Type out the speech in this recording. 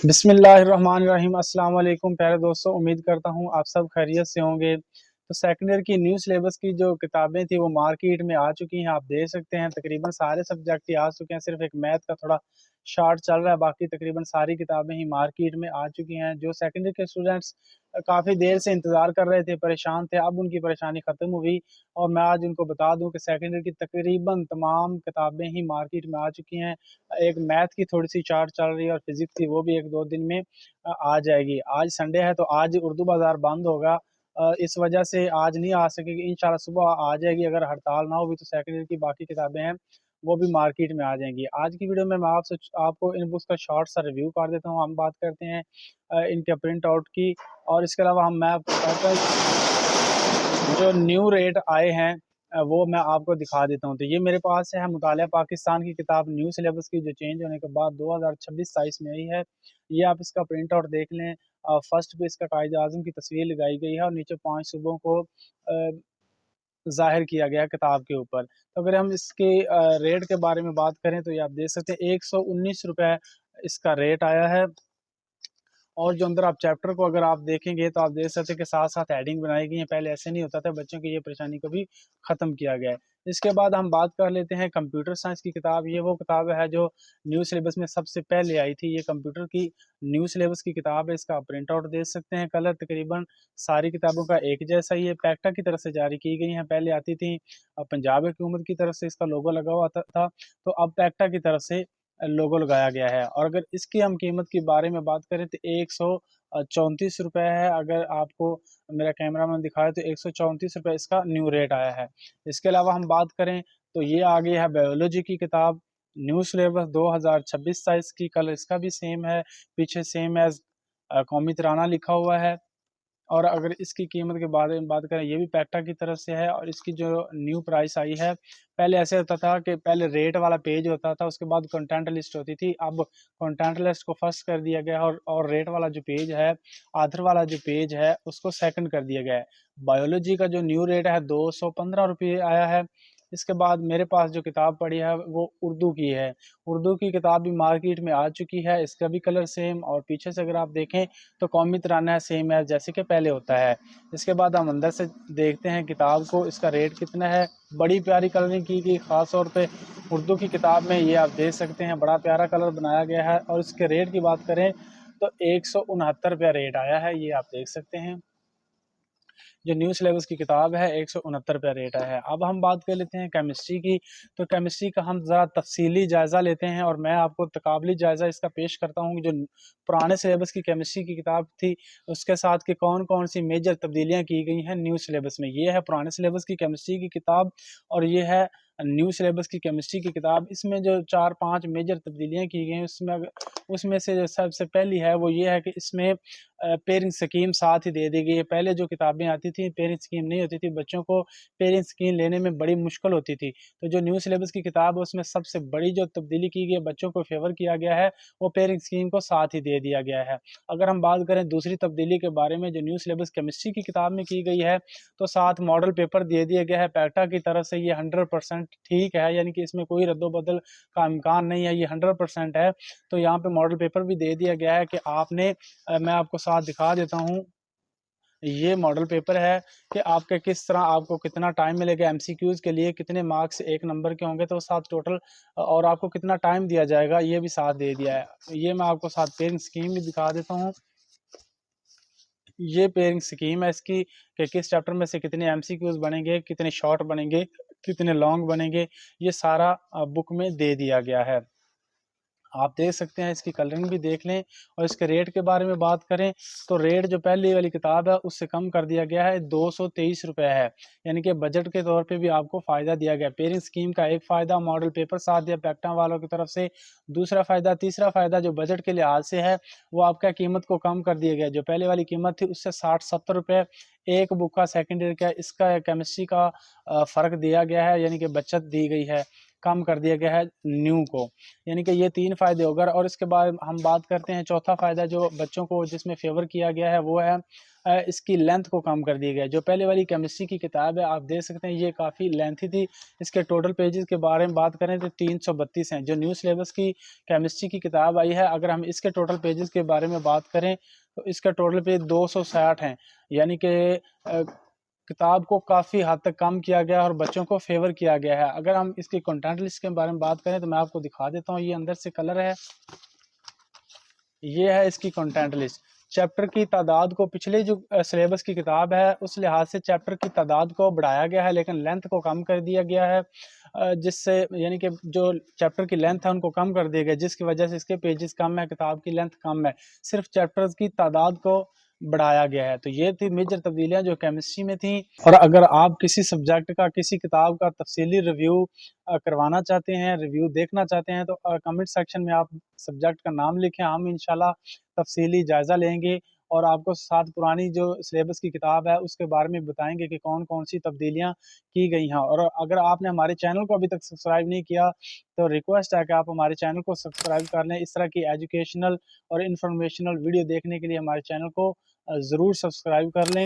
बिस्मिल्लाहिर्रहमानिर्रहीम। अस्सलाम वालेकुम प्यारे दोस्तों, उम्मीद करता हूँ आप सब खैरियत से होंगे। तो सेकंड ईयर की न्यू सिलेबस की जो किताबें थी वो मार्केट में आ चुकी हैं। आप देख सकते हैं तकरीबन सारे सब्जेक्ट ही आ चुके हैं, सिर्फ एक मैथ का थोड़ा शॉर्ट चल रहा है, बाकी तकरीबन सारी किताबें ही मार्केट में आ चुकी हैं। जो सेकंड ईयर के स्टूडेंट्स काफ़ी देर से इंतज़ार कर रहे थे, परेशान थे, अब उनकी परेशानी ख़त्म हुई और मैं आज उनको बता दूँ कि सेकंड ईयर की तकरीबन तमाम किताबें ही मार्केट में आ चुकी हैं। एक मैथ की थोड़ी-सी चार्ट चल रही है और फिज़िक्स की, वो भी 1-2 दिन में आ जाएगी। आज संडे है तो आज उर्दू बाज़ार बंद होगा। इस वजह से आज नहीं आ सकेगी, इंशाल्लाह सुबह आ जाएगी। अगर हड़ताल ना हुई तो सेकंड ईयर की बाकी किताबें हैं, वो भी मार्केट में आ जाएँगी। आज की वीडियो में मैं आपको इन बुक्स का शॉर्ट सा रिव्यू कर देता हूँ। हम बात करते हैं इनके प्रिंट आउट की और इसके अलावा मैं आपको बताता हूँ जो न्यू रेट आए हैं वो मैं आपको दिखा देता हूँ। तो ये मेरे पास है मुतालिया पाकिस्तान की किताब, न्यू सिलेबस की जो चेंज होने के बाद 2026-27 में आई है। ये आप इसका प्रिंट आउट देख लें। फर्स्ट पे इसका कायद-ए-आज़म की तस्वीर लगाई गई है और नीचे 5 सूबों को ज़ाहिर किया गया है किताब के ऊपर। तो अगर हम इसके रेट के बारे में बात करें तो ये आप देख सकते हैं ₹119 इसका रेट आया है। और जो अंदर आप चैप्टर को अगर आप देखेंगे तो आप देख सकते हैं कि साथ-साथ हेडिंग बनाई गई है। पहले ऐसे नहीं होता था, बच्चों की ये परेशानी को भी ख़त्म किया गया है। इसके बाद हम बात कर लेते हैं कंप्यूटर साइंस की किताब। ये वो किताब है जो न्यू सिलेबस में सबसे पहले आई थी। ये कंप्यूटर की न्यू सिलेबस की किताब है। इसका आप प्रिंट आउट देख सकते हैं। कलर तकरीबन सारी किताबों का एक जैसा ही है। पैक्टा की तरफ से जारी की गई हैं। पहले आती थी पंजाब हुकूमत की तरफ से इसका लोगो लगा हुआ था, तो अब पैक्टा की तरफ से लोगो लगाया गया है। और अगर इसकी हम कीमत के बारे में बात करें तो ₹134 है। अगर आपको मेरा कैमरामैन दिखाए तो ₹134 इसका न्यू रेट आया है। इसके अलावा हम बात करें तो ये आ गई है बायोलॉजी की किताब, न्यू सिलेबस 2026-27 की। कलर इसका भी सेम है, पीछे सेम एज़ कौमी तराना लिखा हुआ है। और अगर इसकी कीमत के बारे में बात करें, ये भी पैक्टा की तरफ से है और इसकी जो न्यू प्राइस आई है, पहले ऐसे होता था कि पहले रेट वाला पेज होता था, उसके बाद कंटेंट लिस्ट होती थी। अब कंटेंट लिस्ट को फर्स्ट कर दिया गया है और रेट वाला जो पेज है, ऑथर वाला जो पेज है, उसको सेकंड कर दिया गया है। बायोलॉजी का जो न्यू रेट है, ₹215 आया है। इसके बाद मेरे पास जो किताब पड़ी है, वो उर्दू की है। उर्दू की किताब भी मार्केट में आ चुकी है, इसका भी कलर सेम और पीछे से अगर आप देखें तो कौमी तराना है सेम है जैसे कि पहले होता है। इसके बाद हम अंदर से देखते हैं किताब को, इसका रेट कितना है। बड़ी प्यारी कलरिंग की गई, ख़ास तौर पे उर्दू की किताब में ये आप देख सकते हैं, बड़ा प्यारा कलर बनाया गया है। और इसके रेट की बात करें तो ₹169 रेट आया है, ये आप देख सकते हैं। जो न्यू सिलेबस की किताब है ₹169 रेट है। अब हम बात कर लेते हैं केमिस्ट्री की। तो केमिस्ट्री का हम ज़रा तफ़सीली जायज़ा लेते हैं और मैं आपको तकाबली जायज़ा इसका पेश करता हूँ कि जो पुराने सिलेबस की केमिस्ट्री की किताब थी, उसके साथ कि कौन-कौन सी मेजर तब्दीलियाँ की गई हैं न्यू सिलेबस में। ये है पुराने सिलेबस की केमिस्ट्री की किताब और ये है न्यू सिलेबस की केमिस्ट्री की किताब। इसमें जो 4-5 मेजर तब्दीलियाँ की गई हैं, उसमें से जो सबसे पहली है वो ये है कि इसमें पेयरिंग स्कीम साथ ही दे दी गई है। पहले जो किताबें आती थी पेयरिंग स्कीम नहीं होती थी, बच्चों को पेयरिंग स्कीम लेने में बड़ी मुश्किल होती थी। तो जो न्यू सिलेबस की किताब है उसमें सबसे बड़ी जो तब्दीली की गई है, बच्चों को फ़ेवर किया गया है, वो पेयरिंग स्कीम को साथ ही दे दिया गया है। अगर हम बात करें दूसरी तब्दीली के बारे में जो न्यू सिलेबस केमिस्ट्री की किताब में की गई है, तो साथ मॉडल पेपर दे दिया गया है पैक्टा की तरफ से। ये 100% ठीक है, यानी कि इसमें कोई रद्द-बदल का इम्कान नहीं है, ये 100% है। तो यहाँ पे मॉडल पेपर भी दे दिया गया है कि आपने मैं आपको साथ दिखा देता हूँ। ये मॉडल पेपर है कि आपके किस तरह आपको कितना टाइम मिलेगा एमसीक्यूज़ के लिए, कितने मार्क्स 1 नंबर के होंगे तो साथ टोटल और आपको कितना टाइम दिया जाएगा, ये भी साथ दे दिया है। ये मैं आपको साथ पेयरिंग स्कीम भी दिखा देता हूँ। ये पेयरिंग स्कीम है इसकी कि किस चैप्टर में से कितने एमसीक्यूज़ बनेंगे, कितने शॉर्ट बनेंगे, कितने लॉन्ग बनेंगे, ये सारा बुक में दे दिया गया है। आप देख सकते हैं, इसकी कलरिंग भी देख लें। और इसके रेट के बारे में बात करें तो रेट जो पहली वाली किताब है उससे कम कर दिया गया है, ₹223 है। यानी कि बजट के तौर पे भी आपको फ़ायदा दिया गया है। पेयरिंग स्कीम का एक फ़ायदा, मॉडल पेपर साथ दिया पैक्टा वालों की तरफ से, दूसरा फ़ायदा। तीसरा फ़ायदा जो बजट के लिहाज से है वो आपका कीमत को कम कर दिया गया है। जो पहले वाली कीमत थी उससे ₹60-70 एक बुक का सेकंड ईयर का इसका केमिस्ट्री का फ़र्क दिया गया है, यानी कि बचत दी गई है। कम कर दिया गया है न्यू को, यानी कि ये 3 फ़ायदे हो गए। और इसके बाद हम बात करते हैं चौथा फ़ायदा जो बच्चों को जिसमें फ़ेवर किया गया है, वो है इसकी लेंथ को कम कर दिया गया है। जो पहले वाली केमिस्ट्री की किताब है, आप देख सकते हैं ये काफ़ी लेंथी थी। इसके टोटल पेजेस के बारे में बात करें तो 332 हैं। जो न्यू सिलेबस की केमिस्ट्री की किताब आई है, अगर हम इसके टोटल पेजेस के बारे में बात करें तो इसका टोटल पेज 260 हैं, यानी कि किताब को काफ़ी हद तक कम किया गया है और बच्चों को फेवर किया गया है। अगर हम इसकी कंटेंट लिस्ट के बारे में बात करें तो मैं आपको दिखा देता हूँ, ये अंदर से कलर है, ये है इसकी कंटेंट लिस्ट। चैप्टर की तादाद को पिछले जो सिलेबस की किताब है उस लिहाज से चैप्टर की तादाद को बढ़ाया गया है, लेकिन लेंथ को कम कर दिया गया है, जिससे यानी कि जो चैप्टर की लेंथ है उनको कम कर दिया गया, जिसकी वजह से इसके पेजेस कम है, किताब की लेंथ कम है, सिर्फ चैप्टर्स की तादाद को बढ़ाया गया है। तो ये थी मेजर तब्दीलियां जो केमिस्ट्री में थी। और अगर आप किसी सब्जेक्ट का, किसी किताब का तफसीली रिव्यू करवाना चाहते हैं, रिव्यू देखना चाहते हैं, तो कमेंट सेक्शन में आप सब्जेक्ट का नाम लिखें, हम इंशाल्लाह तफसीली जायज़ा लेंगे और आपको साथ पुरानी जो सिलेबस की किताब है उसके बारे में बताएंगे कि कौन कौन सी तब्दीलियां की गई हैं। और अगर आपने हमारे चैनल को अभी तक सब्सक्राइब नहीं किया तो रिक्वेस्ट है कि आप हमारे चैनल को सब्सक्राइब कर लें। इस तरह की एजुकेशनल और इंफॉर्मेशनल वीडियो देखने के लिए हमारे चैनल को ज़रूर सब्सक्राइब कर लें।